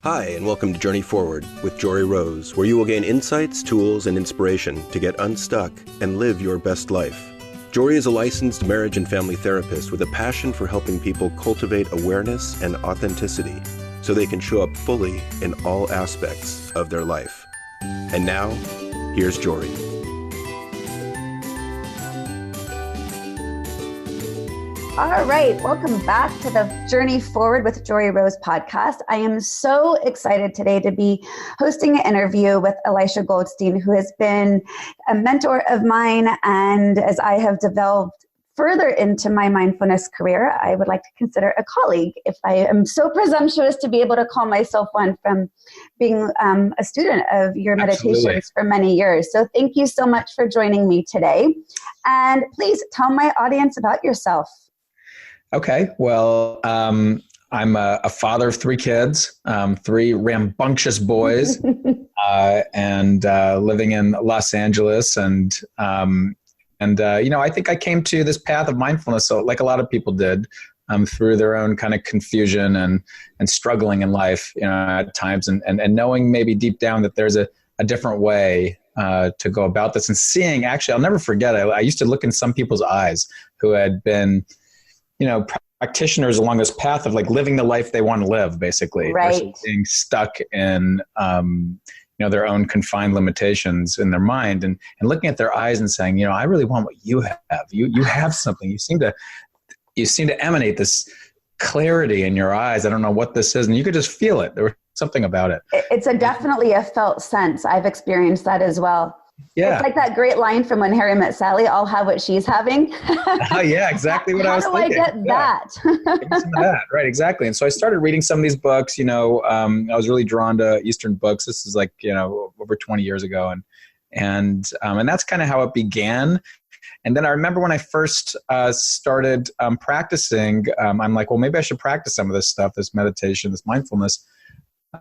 Hi, and welcome to Journey Forward with Jory Rose, where you will gain insights, tools, and inspiration to get unstuck and live your best life. Jory is a licensed marriage and family therapist with a passion for helping people cultivate awareness and authenticity so they can show up fully in all aspects of their life. And now, here's Jory. All right, welcome back to the Journey Forward with Jory Rose podcast. I am so excited today to be hosting an interview with Elisha Goldstein, who has been a mentor of mine. And as I have developed further into my mindfulness career, I would like to consider a colleague, if I am so presumptuous to be able to call myself one from being a student of your meditations for many years. So thank you so much for joining me today. And please tell my audience about yourself. Okay. Well, I'm a father of three kids, three rambunctious boys, and living in Los Angeles. And I think I came to this path of mindfulness, so like a lot of people did, through their own kind of confusion and struggling in life, at times, and knowing maybe deep down that there's a different way to go about this, and seeing, actually, I'll never forget, I used to look in some people's eyes who had been practitioners along this path of like living the life they want to live, basically, right, versus being stuck in, their own confined limitations in their mind, and looking at their eyes and saying, I really want what you have. You have something. You seem to emanate this clarity in your eyes. I don't know what this is. And you could just feel it. There was something about it. It's definitely a felt sense. I've experienced that as well. Yeah. It's like that great line from When Harry Met Sally, I'll have what she's having. Oh, yeah, exactly what I was thinking. How do I get that? Give me some of that. Right, exactly. And so I started reading some of these books. I was really drawn to Eastern books. This is like, over 20 years ago. And that's kind of how it began. And then I remember when I first started practicing, I'm like, well, maybe I should practice some of this stuff, this meditation, this mindfulness.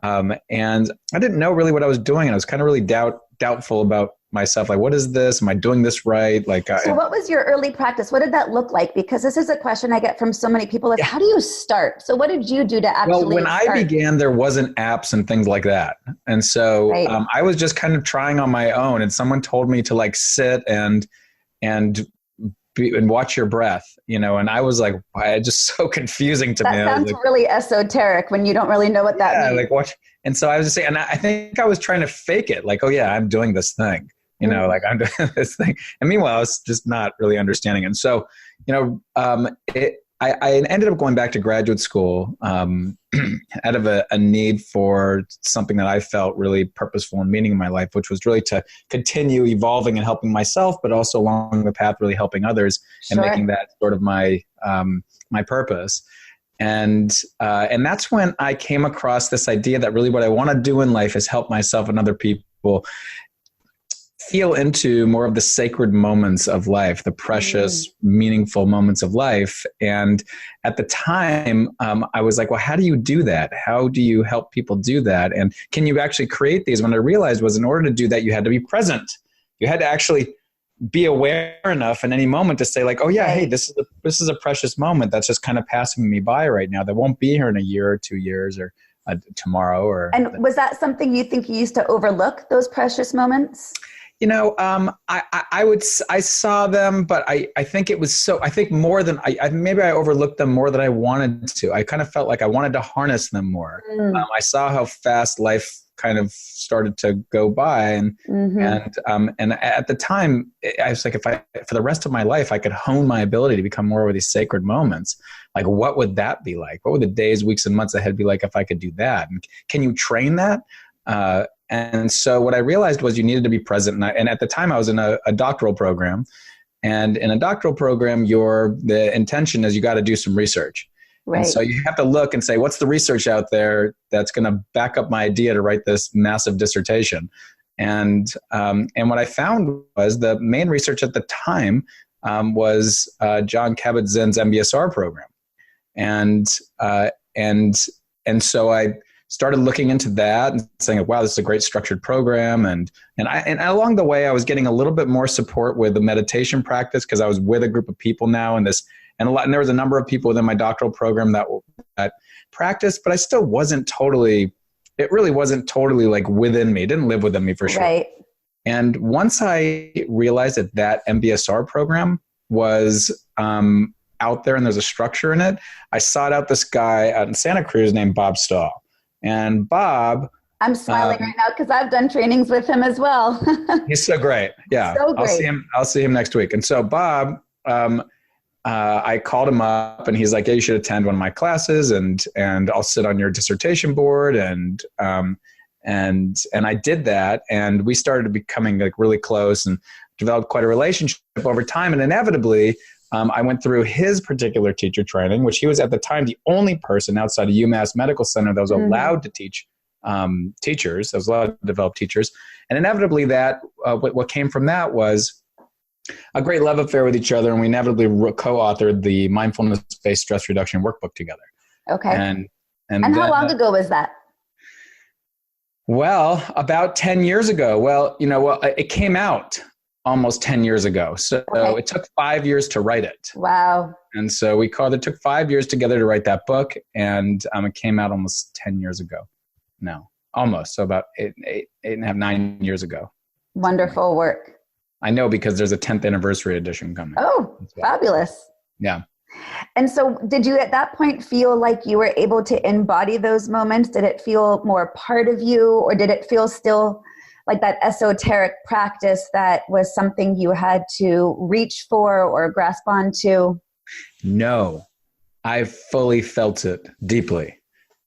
And I didn't know really what I was doing. And I was kind of really doubtful about myself. Like, what is this? Am I doing this right? So what was your early practice? What did that look like? Because this is a question I get from so many people is, how do you start? So what did you do to actually Well, when start? I began, there wasn't apps and things like that. And so right. I was just kind of trying on my own, and someone told me to like sit and watch your breath, and I was like, it's just so confusing to me. That sounds like, really esoteric when you don't really know what that means. Like watch. And so I was just saying, and I think I was trying to fake it. Like, oh yeah, I'm doing this thing, like I'm doing this thing. And meanwhile, I was just not really understanding. And so, I ended up going back to graduate school out of a need for something that I felt really purposeful and meaning in my life, which was really to continue evolving and helping myself, but also along the path really helping others and making that sort of my purpose. And that's when I came across this idea that really what I want to do in life is help myself and other people feel into more of the sacred moments of life, the precious, meaningful moments of life. And at the time, I was like, well, how do you do that? How do you help people do that? And can you actually create these? When I realized was in order to do that, you had to be present. You had to actually be aware enough in any moment to say like, oh yeah, hey, this is a precious moment that's just kind of passing me by right now. That won't be here in a year or 2 years or tomorrow. And was that something you think you used to overlook, those precious moments? I saw them, but I think it was more than maybe I overlooked them more than I wanted to. I kind of felt like I wanted to harness them more. I saw how fast life kind of started to go by, and at the time I was like, if for the rest of my life I could hone my ability to become more of these sacred moments, like what would that be like? What would the days, weeks, and months ahead be like if I could do that? And can you train that? And so what I realized was you needed to be present. And at the time I was in a doctoral program, and in a doctoral program, the intention is you got to do some research. Right. And so you have to look and say, what's the research out there that's going to back up my idea to write this massive dissertation? And what I found was the main research at the time was John Kabat-Zinn's MBSR program. And so I started looking into that and saying, wow, this is a great structured program. And along the way, I was getting a little bit more support with the meditation practice because I was with a group of people now, and there was a number of people within my doctoral program that practiced, but I still wasn't totally it really wasn't totally like within me. It didn't live within me for sure. Right. And once I realized that that MBSR program was out there and there's a structure in it, I sought out this guy out in Santa Cruz named Bob Stahl. And Bob... I'm smiling right now because I've done trainings with him as well. He's so great. Yeah. So great. I'll see him next week. And so Bob, I called him up and he's like, "Yeah, you should attend one of my classes and I'll sit on your dissertation board." And I did that, and we started becoming like really close and developed quite a relationship over time. And inevitably, I went through his particular teacher training, which he was at the time the only person outside of UMass Medical Center that was allowed to teach teachers. I was allowed to develop teachers. And inevitably that, what came from that was a great love affair with each other. And we inevitably co-authored the mindfulness-based stress reduction workbook together. Okay. And how long ago was that? Well, about 10 years ago. Well, it came out almost 10 years ago. So It took 5 years to write it. Wow. And so it took 5 years together to write that book. And it came out almost 10 years ago. No, almost. So about eight and a half, 9 years ago. Wonderful work. I know, because there's a 10th anniversary edition coming. Oh, fabulous. Yeah. And so did you at that point feel like you were able to embody those moments? Did it feel more part of you, or did it feel still like that esoteric practice that was something you had to reach for or grasp onto? No, I fully felt it deeply.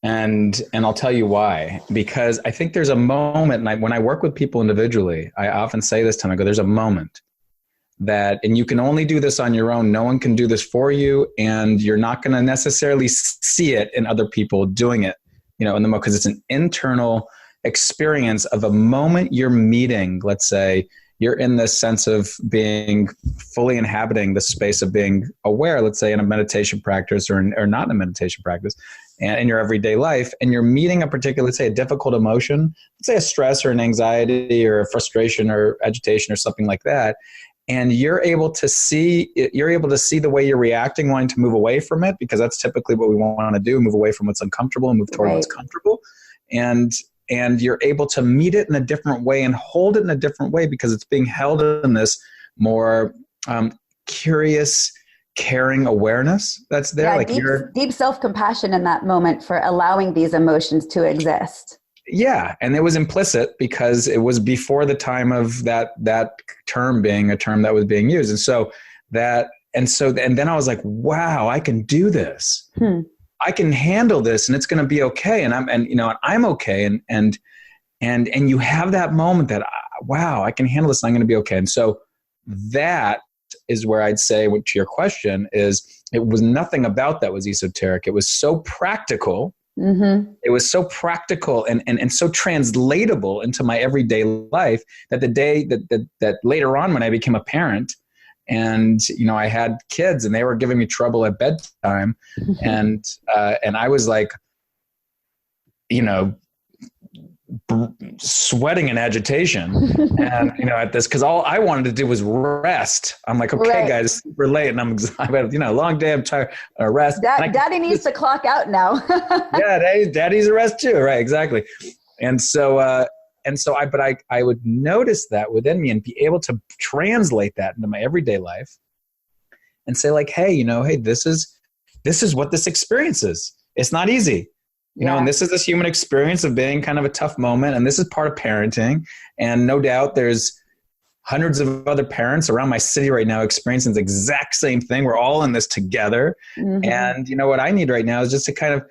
And I'll tell you why. Because I think there's a moment, and when I work with people individually, I often say this to them, I go, there's a moment that, and you can only do this on your own. No one can do this for you, and you're not going to necessarily see it in other people doing it, in the moment, because it's an internal experience of a moment you're meeting. Let's say you're in this sense of being fully inhabiting the space of being aware, let's say in a meditation practice or not in a meditation practice, and in your everyday life, and you're meeting a particular, let's say a difficult emotion, let's say a stress or an anxiety or a frustration or agitation or something like that. And you're able to see the way you're reacting, wanting to move away from it, because that's typically what we want to do, move away from what's uncomfortable and move toward what's comfortable. And you're able to meet it in a different way and hold it in a different way, because it's being held in this more curious, caring awareness that's there. Yeah, like deep self-compassion in that moment for allowing these emotions to exist. Yeah. And it was implicit because it was before the time of that term being a term that was being used. And then I was like, wow, I can do this. I can handle this, and it's going to be okay. And I'm okay. And you have that moment that, wow, I can handle this and I'm going to be okay. And so that is where I'd say, to your question, is it was nothing about that was esoteric. It was so practical. Mm-hmm. It was so practical and so translatable into my everyday life that the day that later on, when I became a parent, and I had kids and they were giving me trouble at bedtime, and I was like, sweating in agitation, and at this, because all I wanted to do was rest. I'm like, okay, guys, super late, and I'm long day, I'm tired, rest. Daddy needs to clock out now. Yeah, daddy's a rest too, right? Exactly. And so I would notice that within me and be able to translate that into my everyday life, and say like, hey, this is what this experience is. It's not easy. And this is this human experience of being kind of a tough moment. And this is part of parenting. And no doubt there's hundreds of other parents around my city right now experiencing the exact same thing. We're all in this together. Mm-hmm. And what I need right now is just to kind of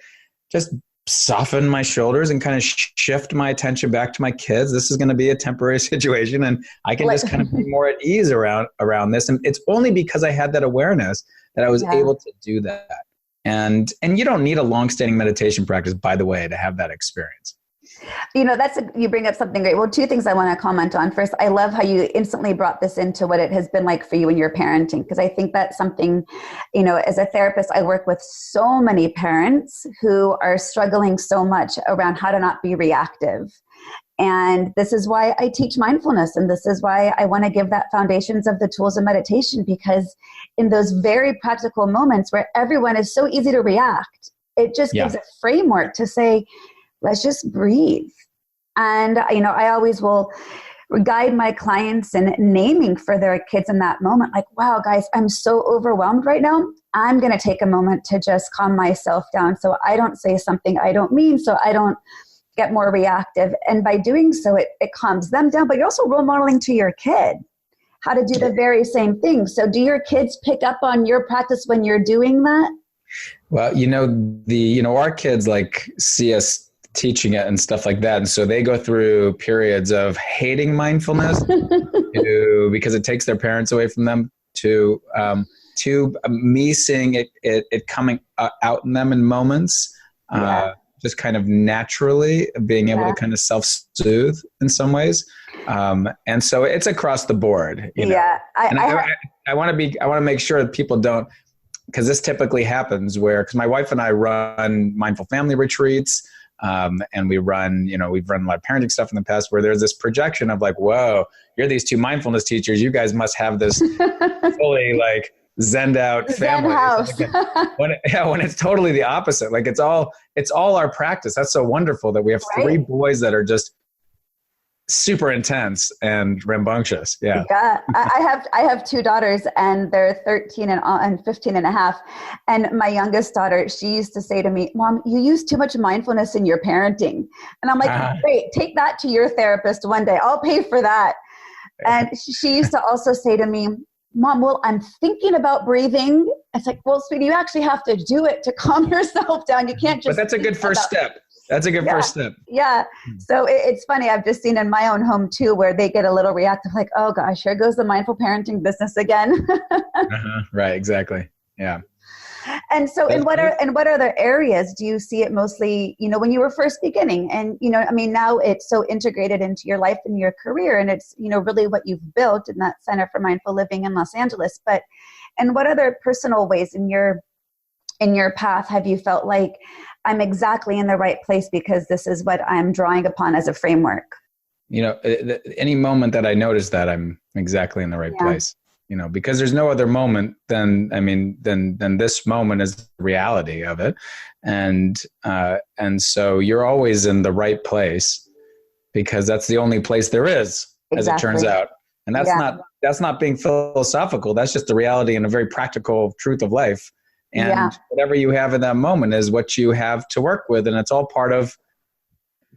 just soften my shoulders and kind of shift my attention back to my kids. This is going to be a temporary situation, and I can just kind of be more at ease around this. And it's only because I had that awareness that I was able to do that. And you don't need a long-standing meditation practice, by the way, to have that experience. You bring up something great. Well, two things I want to comment on. First, I love how you instantly brought this into what it has been like for you in your parenting, because I think that's something, as a therapist, I work with so many parents who are struggling so much around how to not be reactive. And this is why I teach mindfulness. And this is why I want to give that foundations of the tools of meditation, because in those very practical moments where everyone is so easy to react, it just gives a framework to say, let's just breathe. And, I always will guide my clients in naming for their kids in that moment. Like, wow, guys, I'm so overwhelmed right now. I'm going to take a moment to just calm myself down so I don't say something I don't mean, so I don't get more reactive. And by doing so, it calms them down. But you're also role modeling to your kid how to do the very same thing. So do your kids pick up on your practice when you're doing that? Well, our kids like see us teaching it and stuff like that. And so they go through periods of hating mindfulness because it takes their parents away from them, to me seeing it coming out in them in moments, just kind of naturally being able to kind of self-soothe in some ways. And so it's across the board. I want to make sure that people don't, because this typically happens because my wife and I run mindful family retreats. And we've run a lot of parenting stuff in the past where there's this projection of like, whoa, you're these two mindfulness teachers. You guys must have this fully like Zen'd out family. Zen house. When it's totally the opposite. Like it's all our practice. That's so wonderful that we have three boys that are just super intense and rambunctious. Yeah. I have two daughters, and they're 13 and 15 and a half. And my youngest daughter, she used to say to me, Mom, you use too much mindfulness in your parenting. And I'm like, great, take that to your therapist one day. I'll pay for that. And she used to also say to me, Mom, well, I'm thinking about breathing. It's like, well, sweetie, you actually have to do it to calm yourself down. You can't just. But that's a good first step. That's a good first step. Yeah. So it's funny. I've just seen in my own home too, where they get a little reactive, like, oh gosh, here goes the mindful parenting business again. Right. Exactly. Yeah. And so in what other areas do you see it mostly, when you were first beginning? And, now it's so integrated into your life and your career, and it's, really what you've built in that Center for Mindful Living in Los Angeles. But, and what other personal ways in your path have you felt like I'm exactly in the right place because this is what I'm drawing upon as a framework? Any moment that I notice that I'm exactly in the right place, because there's no other moment than this moment is the reality of it. And so you're always in the right place because that's the only place there is, as it turns out. And that's not being philosophical. That's just the reality and a very practical truth of life. And whatever you have in that moment is what you have to work with. And it's all part of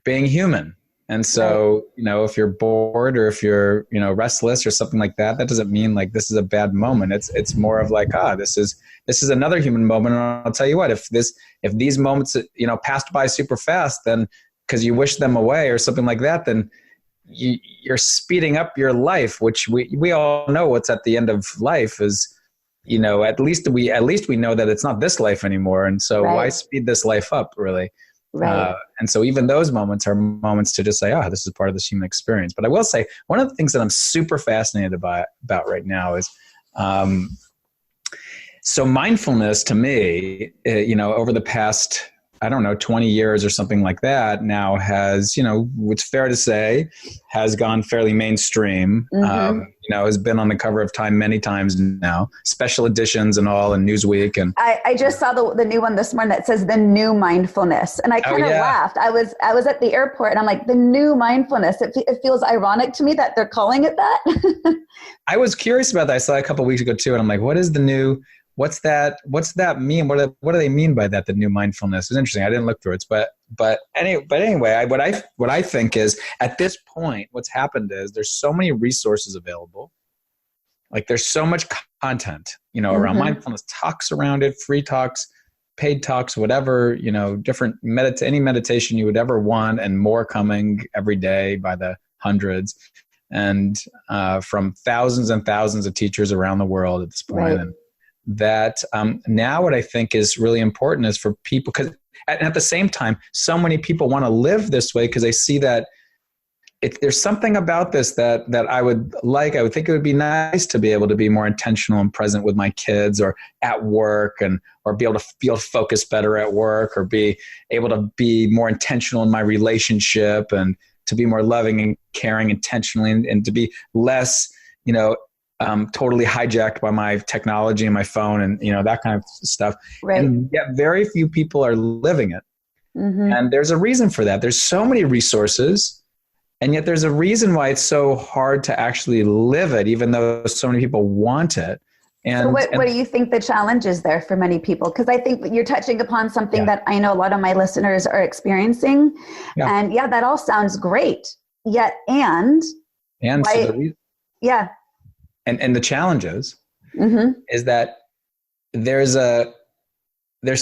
being human. And so, if you're bored or if you're, restless or something like that, that doesn't mean like this is a bad moment. It's more of like, this is another human moment. And I'll tell you what, if these moments, passed by super fast, then because you wish them away or something like that, then you're speeding up your life, which we all know what's at the end of life is, at least we know that it's not this life anymore. And so why speed this life up, really? Right. And so even those moments are moments to just say, this is part of this human experience. But I will say, one of the things that I'm super fascinated about right now is, so mindfulness to me, over the past, 20 years or something like that now has, it's fair to say, has gone fairly mainstream. Mm-hmm. Has been on the cover of Time many times now, special editions and all, and Newsweek. And I just saw the new one this morning that says the new mindfulness. And I kind of laughed. I was at the airport and I'm like, the new mindfulness. It feels ironic to me that they're calling it that. I was curious about that. I saw it a couple of weeks ago too. And I'm like, what is the new, what's that mean? What do they mean by that? The new mindfulness is interesting. I didn't look through it, but anyway, what I think is at this point, what's happened is there's so many resources available. Like there's so much content, around mindfulness, talks around it, free talks, paid talks, whatever, different any meditation you would ever want, and more coming every day by the hundreds, and from thousands and thousands of teachers around the world at this point. Right. And that now what I think is really important is for people, because at the same time, so many people want to live this way because they see that there's something about this that I would think it would be nice to be able to be more intentional and present with my kids or at work, or be able to focus better at work, or be able to be more intentional in my relationship, and to be more loving and caring intentionally, and to be less, totally hijacked by my technology and my phone and, that kind of stuff. Right. And yet very few people are living it. And there's a reason for that. There's so many resources, and yet there's a reason why it's so hard to actually live it, even though so many people want it. And so what do you think the challenge is there for many people? Because I think you're touching upon something that I know a lot of my listeners are experiencing. Yeah. And that all sounds great. Yet, and why, so the reason, and the challenges is that there's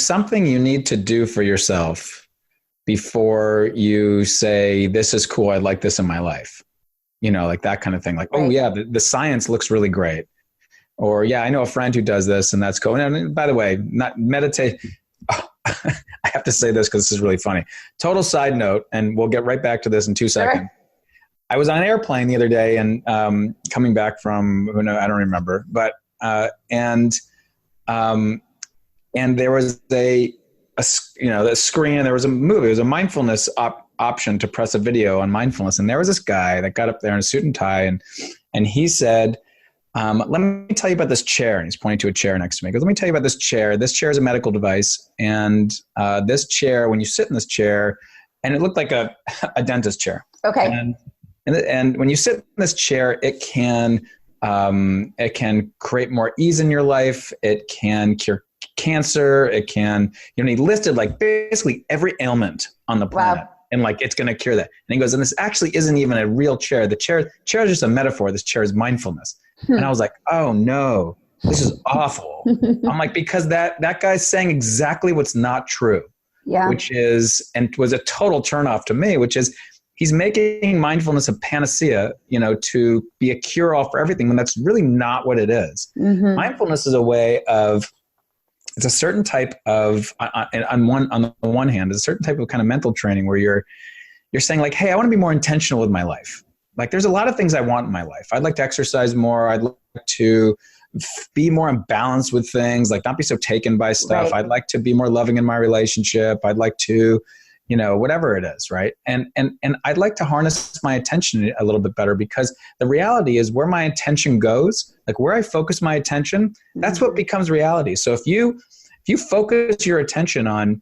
something you need to do for yourself before you say, this is cool, I'd like this in my life. Like that kind of thing. Like, oh yeah, the science looks really great. Or I know a friend who does this and that's cool. And by the way, not meditate. Oh, I have to say this because this is really funny. Total side note, and we'll get right back to this in 2 seconds. I was on an airplane the other day and coming back from, I don't remember, but, and there was the screen, and there was a movie. It was a mindfulness option to press a video on mindfulness. And there was this guy that got up there in a suit and tie, and he said, let me tell you about this chair. And he's pointing to a chair next to me. He goes, let me tell you about this chair. This chair is a medical device. And this chair, when you sit in this chair, and it looked like a dentist chair. Okay. And when you sit in this chair, it can create more ease in your life. It can cure cancer. It can, he listed like basically every ailment on the planet. Wow. And like, it's going to cure that. And he goes, and this actually isn't even a real chair. The chair is just a metaphor. This chair is mindfulness. And I was like, oh no, this is awful. I'm like, because that guy's saying exactly what's not true. Yeah. Which is, and was a total turnoff to me, which is he's making mindfulness a panacea, to be a cure-all for everything, when that's really not what it is. Mindfulness is a way of, it's a certain type of, on the one hand, it's a certain type of kind of mental training where you're saying like, hey, I want to be more intentional with my life. Like there's a lot of things I want in my life. I'd like to exercise more. I'd like to be more in balance with things, like not be so taken by stuff. Right. I'd like to be more loving in my relationship. I'd like to, whatever it is. Right. And I'd like to harness my attention a little bit better, because the reality is where my attention goes, like where I focus my attention, that's what becomes reality. So if you focus your attention on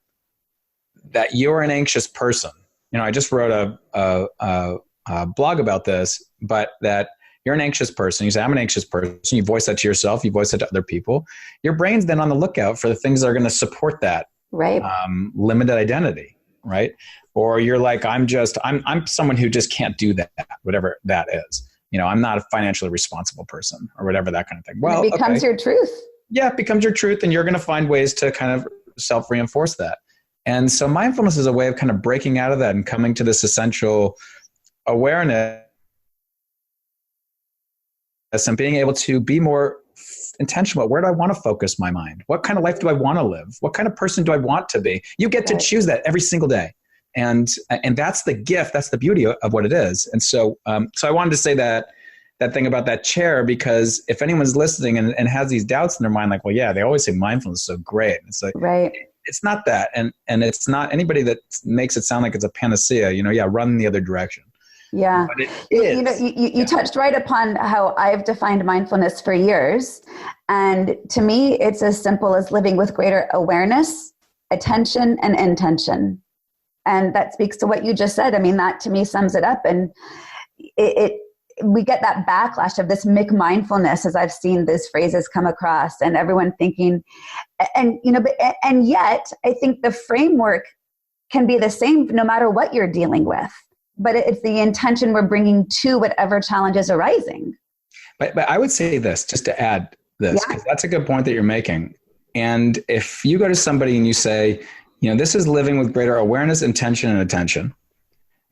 that you're an anxious person, I just wrote a blog about this, but that you're an anxious person. You say, I'm an anxious person. You voice that to yourself. You voice that to other people. Your brain's then on the lookout for the things that are going to support that limited identity, right? Or you're like, I'm someone who just can't do that, whatever that is. I'm not a financially responsible person, or whatever, that kind of thing. Well, it becomes your truth. Yeah, it becomes your truth, and you're going to find ways to kind of self-reinforce that. And so mindfulness is a way of kind of breaking out of that and coming to this essential awareness and being able to be more intentional. Where do I want to focus my mind? What kind of life do I want to live? What kind of person do I want to be? You get to choose that every single day. And that's the gift. That's the beauty of what it is. And so I wanted to say that thing about that chair, because if anyone's listening and has these doubts in their mind, like, well, yeah, they always say mindfulness is so great. It's like, it's not that. And it's not anybody that makes it sound like it's a panacea, run the other direction. Yeah. But it is. You touched right upon how I've defined mindfulness for years. And to me, it's as simple as living with greater awareness, attention, and intention. And that speaks to what you just said. I mean, that to me sums it up. And we get that backlash of this McMindfulness, as I've seen these phrases come across, and everyone thinking, and yet I think the framework can be the same no matter what you're dealing with. But it's the intention we're bringing to whatever challenge is arising. But I would say this, just to add this, because that's a good point that you're making. And if you go to somebody and you say, this is living with greater awareness, intention, and attention,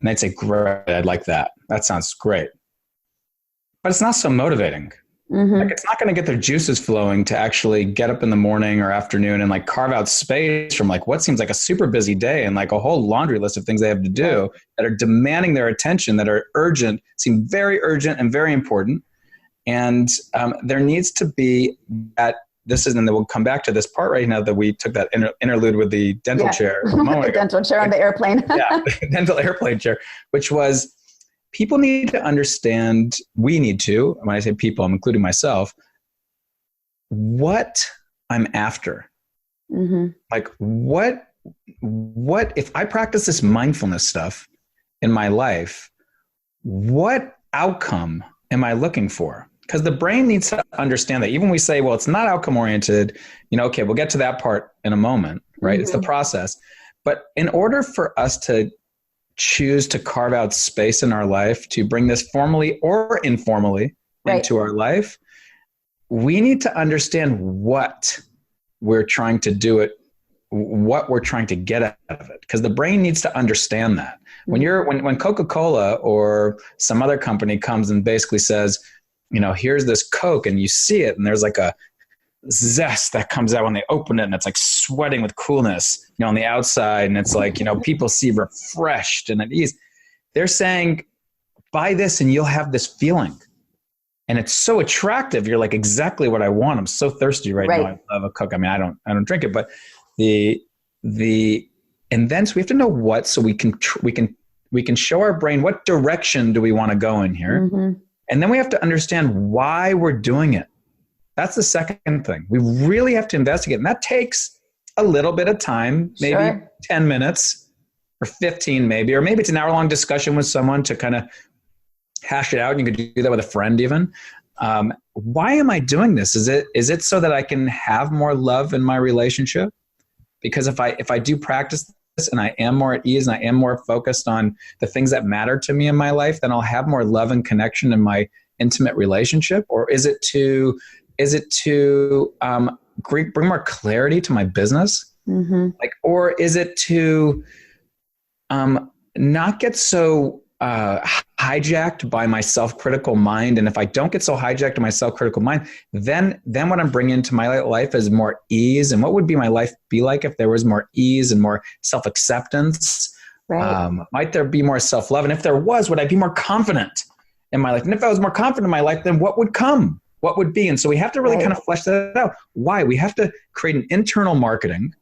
and they'd say, great, I'd like that. That sounds great. But it's not so motivating. Like, it's not going to get their juices flowing to actually get up in the morning or afternoon and like carve out space from like what seems like a super busy day and like a whole laundry list of things they have to do that are demanding their attention, that are urgent, seem very urgent and very important. And there needs to be that. And then we'll come back to this part right now that we took that interlude with the dental chair. The dental chair on the airplane. Dental airplane chair, which was, people need to understand, we need to, when I say people, I'm including myself, what I'm after. Like, what what if I practice this mindfulness stuff in my life, what outcome am I looking for? Because the brain needs to understand that. Even when we say, well, it's not outcome oriented, okay, we'll get to that part in a moment, right? Mm-hmm. It's the process. But in order for us to choose to carve out space in our life to bring this formally or informally into our life, we need to understand what we're trying to do it, what we're trying to get out of it. Because the brain needs to understand that. When Coca-Cola or some other company comes and basically says, here's this Coke, and you see it, and there's like a zest that comes out when they open it, and it's like sweating with coolness, on the outside, and it's like, people see refreshed and at ease. They're saying, buy this and you'll have this feeling. And it's so attractive. You're like, exactly what I want. I'm so thirsty right now. I love a Coke. I mean, I don't drink it, but and then so we have to know what, so we can show our brain what direction do we want to go in here. Mm-hmm. And then we have to understand why we're doing it. That's the second thing. We really have to investigate. And that takes a little bit of time, maybe 10 minutes or 15 maybe, or maybe it's an hour-long discussion with someone to kind of hash it out. And you could do that with a friend even. Why am I doing this? Is it so that I can have more love in my relationship? Because if I do practice this and I am more at ease and I am more focused on the things that matter to me in my life, then I'll have more love and connection in my intimate relationship. Or is it to bring more clarity to my business? Mm-hmm. Or is it to not get so hijacked by my self-critical mind? And if I don't get so hijacked by my self-critical mind, then what I'm bringing into my life is more ease. And what would my life be like if there was more ease and more self-acceptance? Right. Might there be more self-love? And if there was, would I be more confident in my life? And if I was more confident in my life, then what would come? What would be? And so we have to really kind of flesh that out. Why? We have to create an internal marketing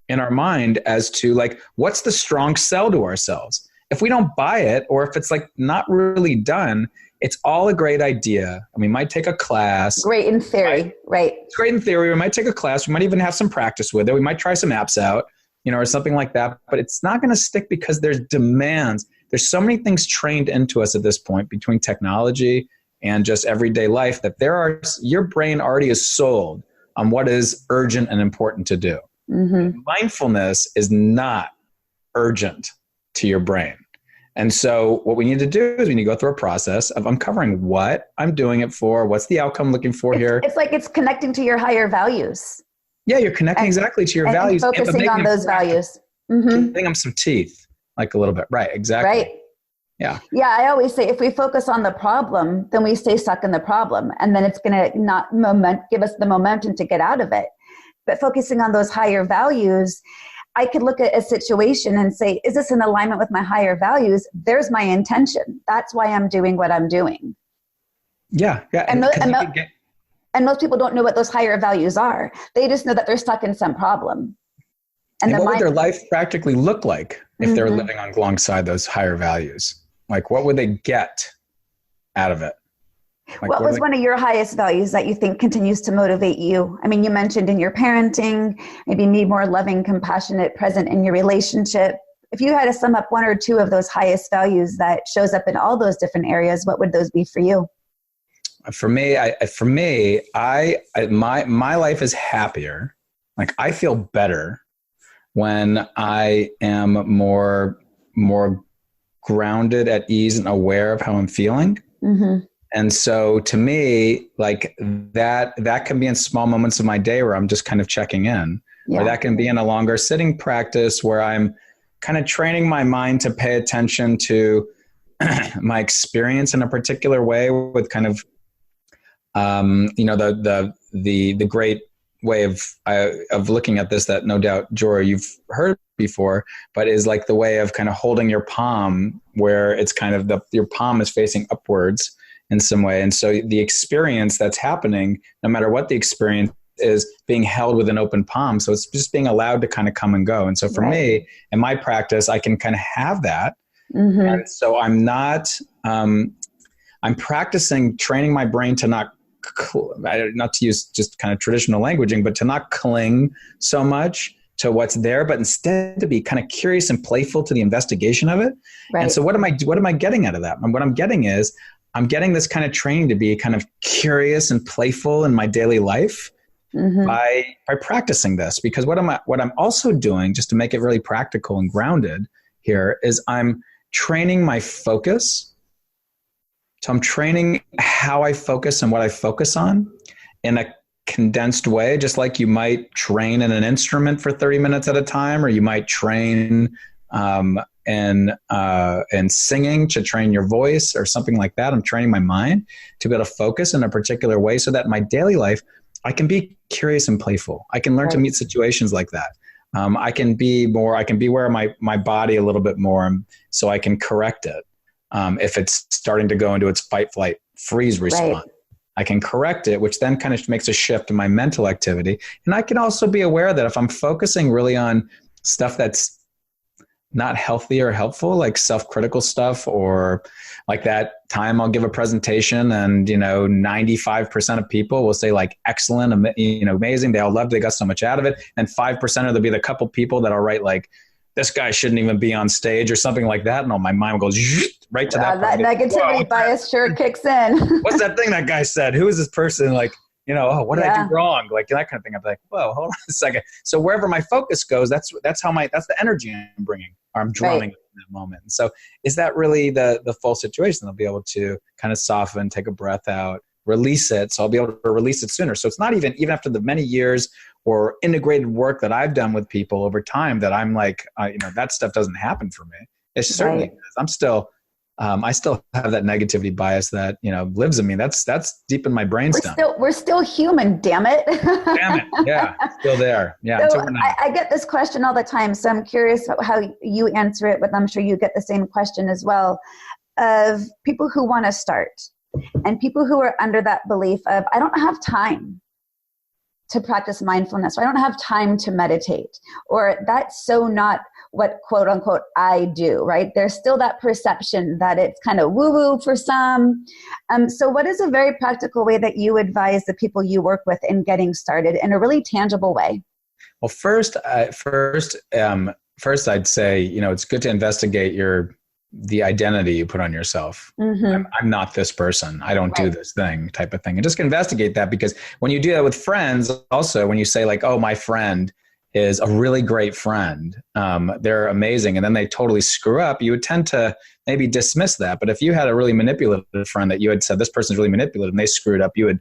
in our mind as to what's the strong sell to ourselves? If we don't buy it, or if it's not really done, it's all a great idea. And we might take a class. Great in theory, right? It's great in theory. We might take a class. We might even have some practice with it. We might try some apps out, or something like that. But it's not going to stick because there's demands. There's so many things trained into us at this point between technology and just everyday life that your brain already is sold on what is urgent and important to do. Mm-hmm. Mindfulness is not urgent to your brain. And so what we need to do is we need to go through a process of uncovering what I'm doing it for, what's the outcome I'm looking for here. It's connecting to your higher values. Yeah, you're connecting exactly to your values. And focusing on those values. Mm-hmm. Giving them some teeth, a little bit. Right, exactly. Right. Yeah. Yeah, I always say if we focus on the problem, then we stay stuck in the problem. And then it's going to not give us the momentum to get out of it. But focusing on those higher values, I could look at a situation and say, is this in alignment with my higher values? There's my intention. That's why I'm doing what I'm doing. Yeah. And most people don't know what those higher values are. They just know that they're stuck in some problem. And what would their life practically look like if they're living alongside those higher values? What would they get out of it? What was one of your highest values that you think continues to motivate you? I mean, you mentioned in your parenting, maybe be more loving, compassionate, present in your relationship. If you had to sum up one or two of those highest values that shows up in all those different areas, what would those be for you? For me, my life is happier. I feel better when I am more grounded, at ease, and aware of how I'm feeling. Mm-hmm. And so to me, that can be in small moments of my day where I'm just kind of checking in, or that can be in a longer sitting practice where I'm kind of training my mind to pay attention to my experience in a particular way with kind of, the great way of looking at this that no doubt, Jory, you've heard before, but is the way of kind of holding your palm where it's kind of your palm is facing upwards in some way. And so the experience that's happening, no matter what the experience is, being held with an open palm. So it's just being allowed to kind of come and go. And so for me, in my practice, I can kind of have that. Mm-hmm. And so I'm practicing training my brain to not to use just kind of traditional languaging, but to not cling so much to what's there, but instead to be kind of curious and playful to the investigation of it. Right. And so what am I getting out of that? And what I'm getting is I'm getting this kind of training to be kind of curious and playful in my daily life by practicing this. Because what I'm also doing, just to make it really practical and grounded here, is I'm training my focus. So I'm training how I focus and what I focus on in a condensed way, just like you might train in an instrument for 30 minutes at a time, or you might train in singing to train your voice or something like that. I'm training my mind to be able to focus in a particular way so that in my daily life, I can be curious and playful. I can learn to meet situations like that. I can be aware of my body a little bit more, so I can correct it. If it's starting to go into its fight, flight, freeze response. Right. I can correct it, which then kind of makes a shift in my mental activity. And I can also be aware that if I'm focusing really on stuff that's not healthy or helpful, like self-critical stuff, or like that time I'll give a presentation and, 95% of people will say like, excellent, amazing. They all loved it. They got so much out of it. And 5% there'll be the couple people that I'll write like, this guy shouldn't even be on stage or something like that. And my mind goes right to that. That negativity bias sure kicks in. What's that thing that guy said? Who is this person? Like, what did I do wrong? Like that kind of thing. I'm like, whoa, hold on a second. So wherever my focus goes, that's the energy I'm bringing, or I'm drawing in that moment. And so is that really the full situation? I'll be able to kind of soften, take a breath out, release it. So I'll be able to release it sooner. So it's not even after the many years or integrated work that I've done with people over time that I'm like, that stuff doesn't happen for me. It certainly does. I still have that negativity bias that, lives in me. That's deep in my brainstem. We're still human, damn it. Damn it. Yeah. Still there. Yeah. So I get this question all the time. So I'm curious how you answer it, but I'm sure you get the same question as well, of people who want to start and people who are under that belief of, I don't have time to practice mindfulness, or I don't have time to meditate, or that's so not what quote unquote I do, right? There's still that perception that it's kind of woo-woo for some. So what is a very practical way that you advise the people you work with in getting started in a really tangible way? Well, first I'd say, it's good to investigate the identity you put on yourself. I'm not this person. I don't do this thing type of thing. And just investigate that, because when you do that with friends, also when you say like, oh, my friend is a really great friend, they're amazing, and then they totally screw up, you would tend to maybe dismiss that. But if you had a really manipulative friend that you had said, this person's really manipulative and they screwed up, you would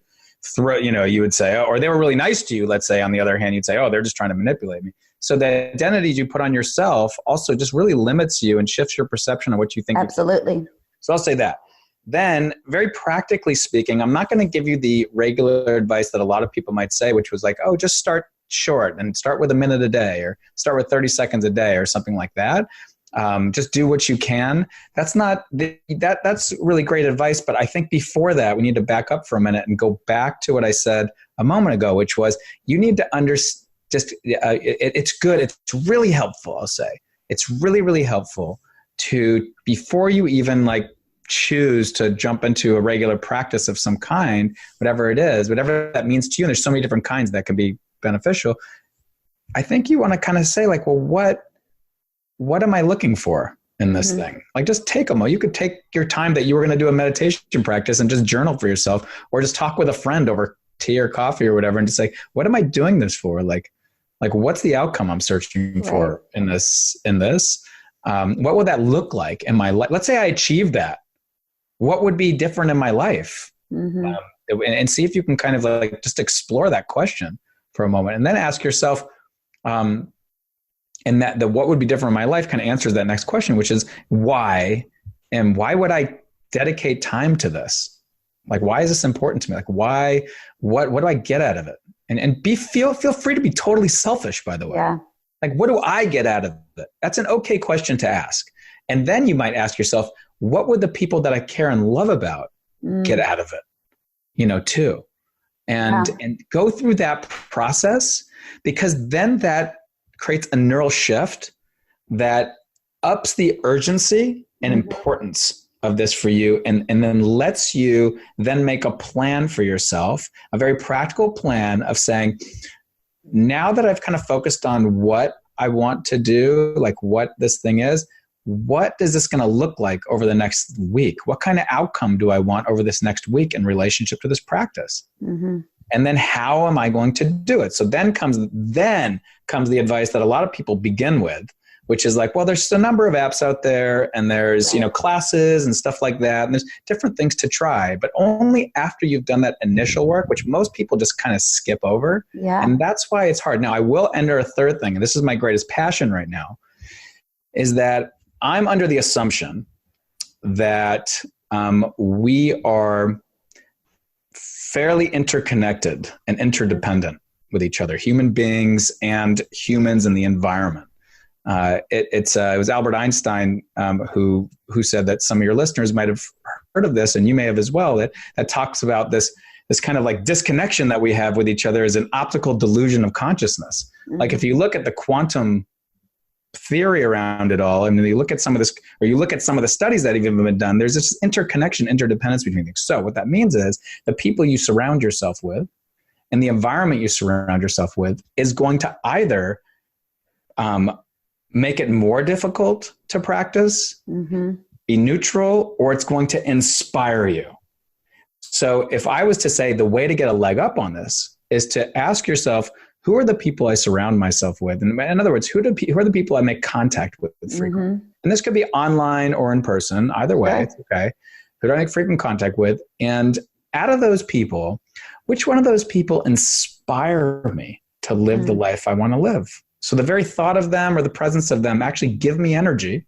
you would say, oh, or they were really nice to you, let's say, on the other hand, you'd say, oh, they're just trying to manipulate me. So the identities you put on yourself also just really limits you and shifts your perception of what you think. Absolutely. So I'll say that. Then, very practically speaking, I'm not going to give you the regular advice that a lot of people might say, which was like, oh, just start short and start with a minute a day, or start with 30 seconds a day, or something like that. Just do what you can. That's really great advice. But I think before that, we need to back up for a minute and go back to what I said a moment ago, which was you need to understand. It's good. It's really helpful. I'll say it's really, really helpful to, before you even like choose to jump into a regular practice of some kind, whatever it is, whatever that means to you. And there's so many different kinds that can be beneficial. I think you want to kind of say like, well, what am I looking for in this thing? Like, just take a moment. You could take your time that you were going to do a meditation practice and just journal for yourself, or just talk with a friend over tea or coffee or whatever, and just say, what am I doing this for? Like what's the outcome I'm searching for in this? What would that look like in my life? Let's say I achieved that. What would be different in my life? And see if you can kind of like just explore that question for a moment, and then ask yourself, and that what would be different in my life kind of answers that next question, which is why, and why would I dedicate time to this? Like, why is this important to me? Like, why, what do I get out of it? And feel free to be totally selfish, by the way. Yeah. Like, what do I get out of it? That's an okay question to ask. And then you might ask yourself, what would the people that I care and love about get out of it? Too. And go through that process, because then that creates a neural shift that ups the urgency and importance of this for you, and then lets you then make a plan for yourself, a very practical plan of saying, now that I've kind of focused on what I want to do, like what this thing is, what is this going to look like over the next week? What kind of outcome do I want over this next week in relationship to this practice? Mm-hmm. And then how am I going to do it? So then comes the advice that a lot of people begin with, which is like, well, there's a number of apps out there, and there's, classes and stuff like that. And there's different things to try, but only after you've done that initial work, which most people just kind of skip over. Yeah. And that's why it's hard. Now, I will enter a third thing, and this is my greatest passion right now, is that I'm under the assumption that we are fairly interconnected and interdependent with each other, human beings and humans and the environment. It was Albert Einstein who said that some of your listeners might have heard of this, and you may have as well, that talks about this kind of like disconnection that we have with each other as an optical delusion of consciousness. Mm-hmm. Like if you look at the quantum theory around it all, and you look at some of this, or you look at some of the studies that have even been done, there's this interconnection, interdependence between things. So what that means is the people you surround yourself with and the environment you surround yourself with is going to either make it more difficult to practice, mm-hmm. be neutral, or it's going to inspire you. So if I was to say the way to get a leg up on this is to ask yourself, who are the people I surround myself with? And in other words, who are the people I make contact with frequently? Mm-hmm. And this could be online or in person, either way, it's okay. Who do I make frequent contact with? And out of those people, which one of those people inspire me to live the life I want to live? So the very thought of them or the presence of them actually give me energy,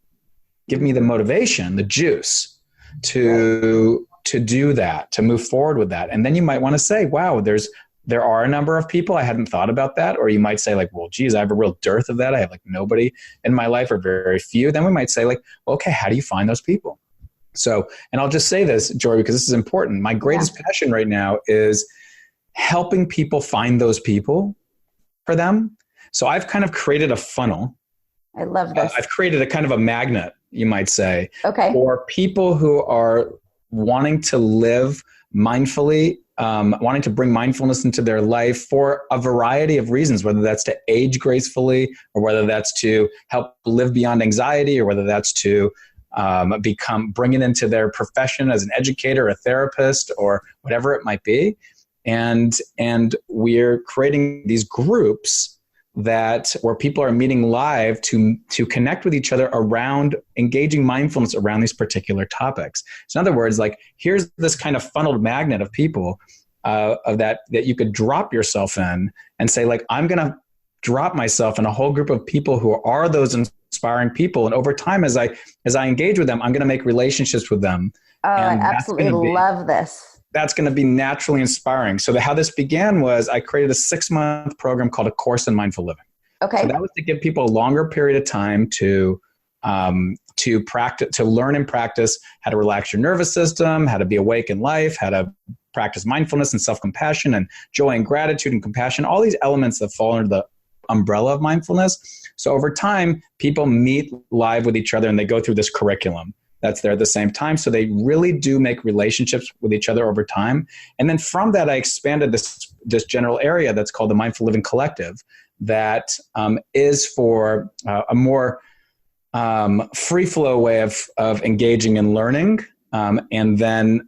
give me the motivation, the juice to do that, to move forward with that. And then you might want to say, wow, there are a number of people, I hadn't thought about that. Or you might say like, well, geez, I have a real dearth of that. I have like nobody in my life, or very few. Then we might say like, okay, how do you find those people? So, and I'll just say this, Jory, because this is important. My greatest passion right now is helping people find those people for them. So I've kind of created a funnel. I love this. I've created a kind of a magnet, you might say, for people who are wanting to live mindfully, wanting to bring mindfulness into their life for a variety of reasons, whether that's to age gracefully, or whether that's to help live beyond anxiety, or whether that's to bring it into their profession as an educator, a therapist, or whatever it might be. And we're creating these groups where people are meeting live to connect with each other around engaging mindfulness around these particular topics. So in other words, like here's this kind of funneled magnet of people of that you could drop yourself in and say like, I'm going to drop myself in a whole group of people who are those inspiring people. And over time, as I engage with them, I'm going to make relationships with them. Oh, and I absolutely love this. That's going to be naturally inspiring. So how this began was I created a 6-month program called A Course in Mindful Living. Okay. So that was to give people a longer period of time to practice, to learn and practice how to relax your nervous system, how to be awake in life, how to practice mindfulness and self-compassion and joy and gratitude and compassion, all these elements that fall under the umbrella of mindfulness. So over time, people meet live with each other and they go through this curriculum that's there at the same time. So they really do make relationships with each other over time. And then from that, I expanded this general area that's called the Mindful Living Collective that is for a more free flow way of engaging and learning, and then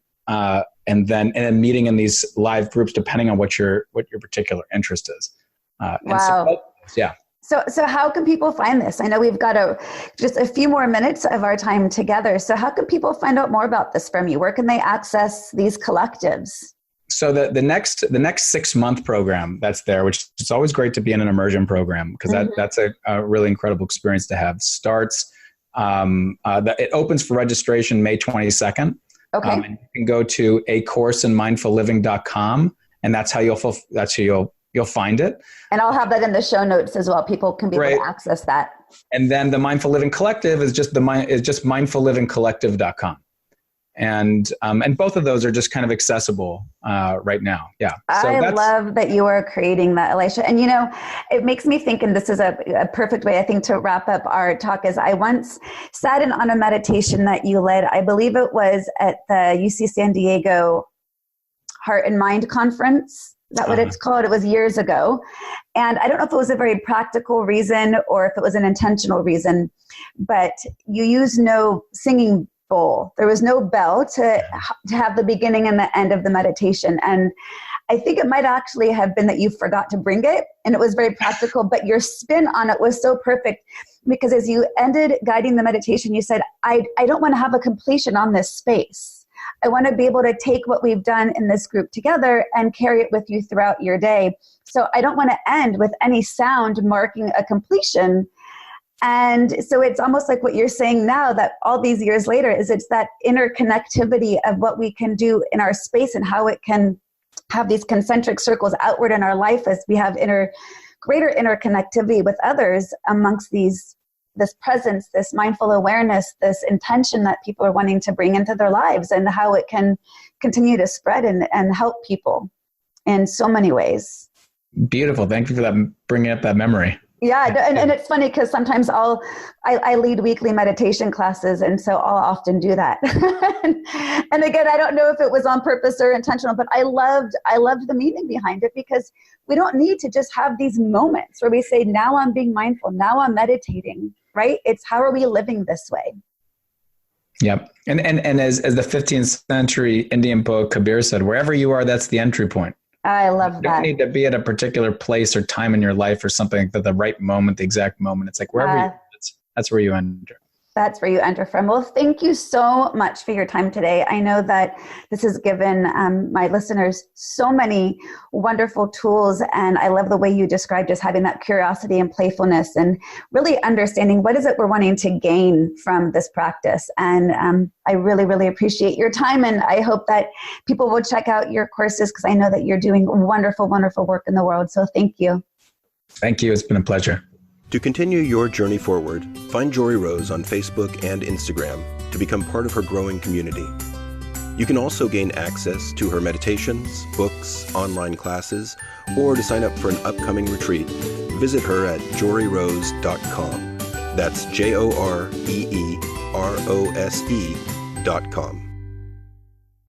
meeting in these live groups depending on what your particular interest is. Wow. So how can people find this? I know we've got just a few more minutes of our time together. So how can people find out more about this from you? Where can they access these collectives? So the next 6-month program that's there, which it's always great to be in an immersion program because that's a really incredible experience to have. Starts it opens for registration May 22nd. Okay. And you can go to acourseinmindfulliving.com, and that's how you'll find it. And I'll have that in the show notes as well. People can be able to access that. And then the Mindful Living Collective is just mindfullivingcollective.com. And both of those are just kind of accessible right now. Yeah. So I love that you are creating that, Elisha. And, it makes me think, and this is a perfect way, I think, to wrap up our talk, is I once sat in on a meditation that you led. I believe it was at the UC San Diego Heart and Mind Conference. Is that what it's called? It was years ago. And I don't know if it was a very practical reason or if it was an intentional reason, but you used no singing bowl. There was no bell to have the beginning and the end of the meditation. And I think it might actually have been that you forgot to bring it, and it was very practical, but your spin on it was so perfect, because as you ended guiding the meditation, you said, I don't want to have a completion on this space. I want to be able to take what we've done in this group together and carry it with you throughout your day. So I don't want to end with any sound marking a completion. And so it's almost like what you're saying now, that all these years later, is it's that interconnectivity of what we can do in our space and how it can have these concentric circles outward in our life as we have greater interconnectivity with others amongst this presence, this mindful awareness, this intention that people are wanting to bring into their lives, and how it can continue to spread and help people in so many ways. Beautiful. Thank you for that, bringing up that memory. Yeah, and it's funny because sometimes I lead weekly meditation classes, and so I'll often do that. And again, I don't know if it was on purpose or intentional, but I loved the meaning behind it, because we don't need to just have these moments where we say, now I'm being mindful, now I'm meditating, right? It's how are we living this way? Yep. And as the 15th century Indian poet Kabir said, wherever you are, that's the entry point. I love that. You don't need to be at a particular place or time in your life or something, the right moment, the exact moment. It's like wherever you are, that's where you enter. That's where you enter from. Well, thank you so much for your time today. I know that this has given my listeners so many wonderful tools, and I love the way you described just having that curiosity and playfulness and really understanding what is it we're wanting to gain from this practice. And I really, really appreciate your time, and I hope that people will check out your courses, because I know that you're doing wonderful, wonderful work in the world. So thank you. Thank you. It's been a pleasure. To continue your journey forward, find Jory Rose on Facebook and Instagram to become part of her growing community. You can also gain access to her meditations, books, online classes, or to sign up for an upcoming retreat. Visit her at joryrose.com. That's JOREEROSE.com.